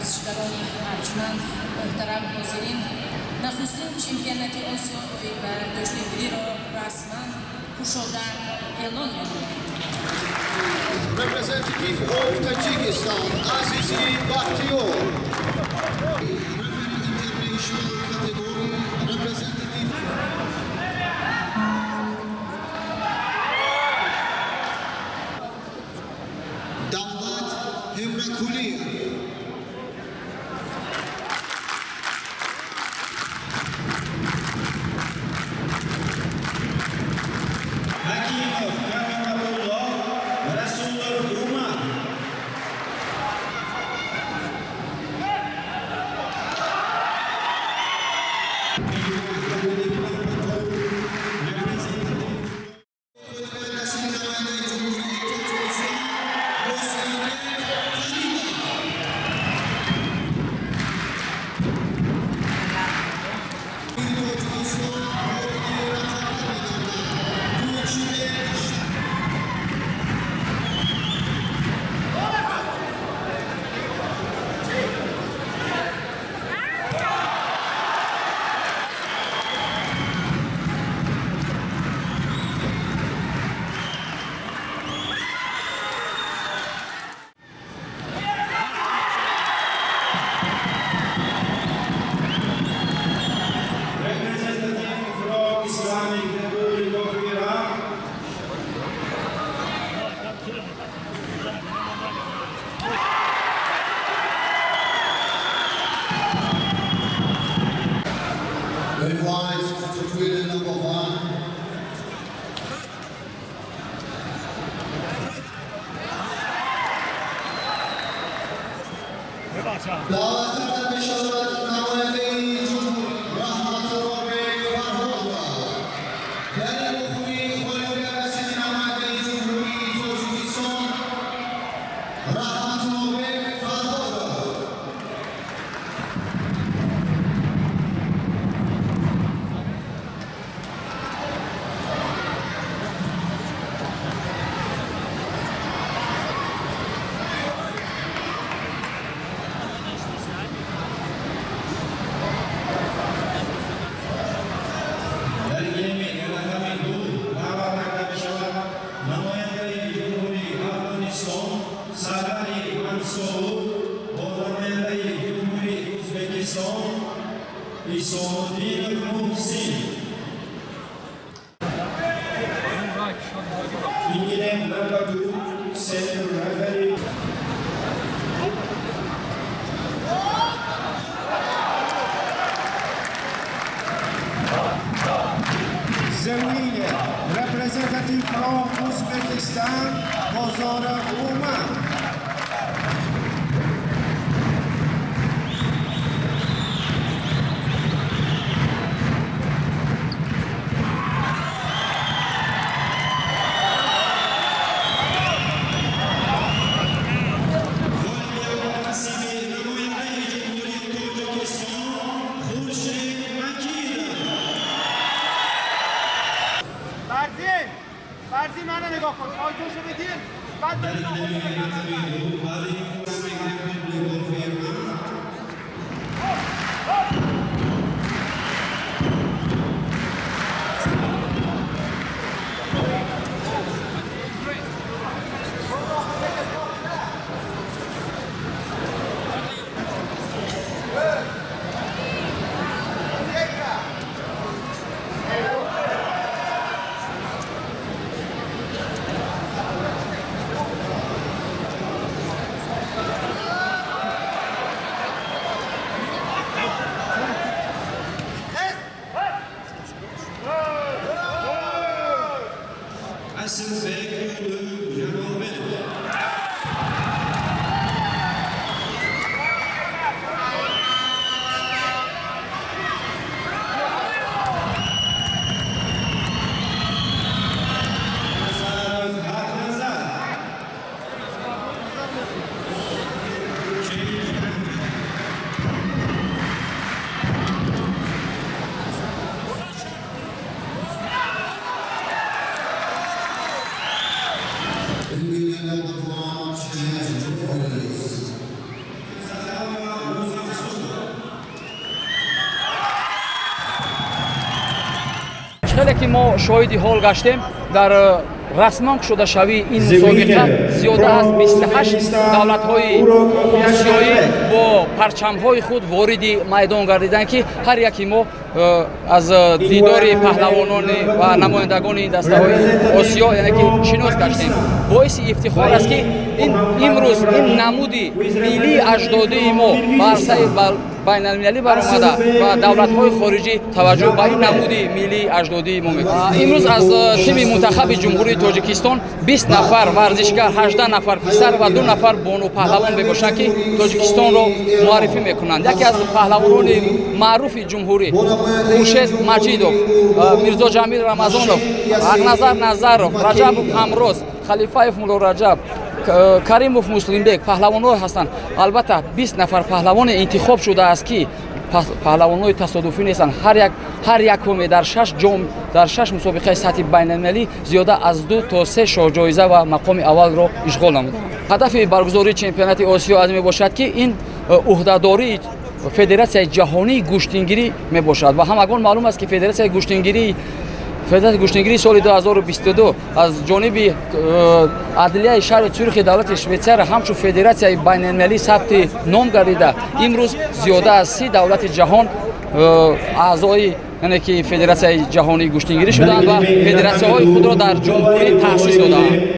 ورزشکاران ارجمند محترم حاضرین، نخستین چمپیونات آسیایی و دوشنبری را رسما گشوده اعلام نمودند. Representative of Tajikistan, Aziz Bakhtiyor. International category representative. Davlat Hemrakuliyev. دعوت بشارت نماینده جمهوری رحمت الله فرهاد در مخوی خواهی رسید نماینده جمهوری تاجیکستان رحمت الله فرهاد Zemlíně reprezentativ from Uzbekistan Bozor Umar. فرضی منو نگاه کن آیتوشو بدین بعد برسن همچنین که ما شاهد حال گشتیم در رسما شده شوی این مسابقه زیاده از 28 دولت‌های آسیایی با پرچم‌های خود وارد میدان گردیدند که هر یکی ما از دیدار پهلوانان و نمایندگان این دسته‌های آسیا یعنی که شناس گشتیم. باعث افتخار است که امروز این نمودی ملی اجدادی ما بر بین المللی برآمده و دولت‌های خارجی توجه به این نمودی ملی اجدادی ما می‌کنند. امروز از تیم منتخب جمهوری تاجیکستان 20 نفر ورزشکار، 18 نفر پسر و 2 نفر بانو پهلوان بباشند که تاجیکستان را معرفی می‌کنند. یکی از پهلوانان معروف جمهوری خورشید مجیدوف، میرزا جمیل رمضانوف، اقنظر نظرов، رجب قمروز، خلیفاев مولا رجب، کریموف مسلمبек پهلوان‌ها هستند. البته 20 نفر پهلوان انتخاب شده است که پهلوان‌های تصادفی نیستند. هر یکم در 6 مسابقه سطح بین‌المللی زیاده از 2 تا 3 شاه جایزه و مقام اول را اشغال نمودند. هدف برگزاری چمپیونات آسیا از میباشد که این عهدهداری فدراسیون جهانی گوشتنگیری میباشد و همگان معلوم است که فدراسیون گوشتنگیری سال 2022 از جانب عدلیه شهر چورخ دولت شویتسار همچون فدراسیون بین‌المللی ثبت نام گردیده. امروز زیاده از 30 دولت جهان اعضای یعنی که فدراسیون جهانی گوشتنگیری شدند و فدراسیون‌های خود را در جمهوری تأسیس دادند.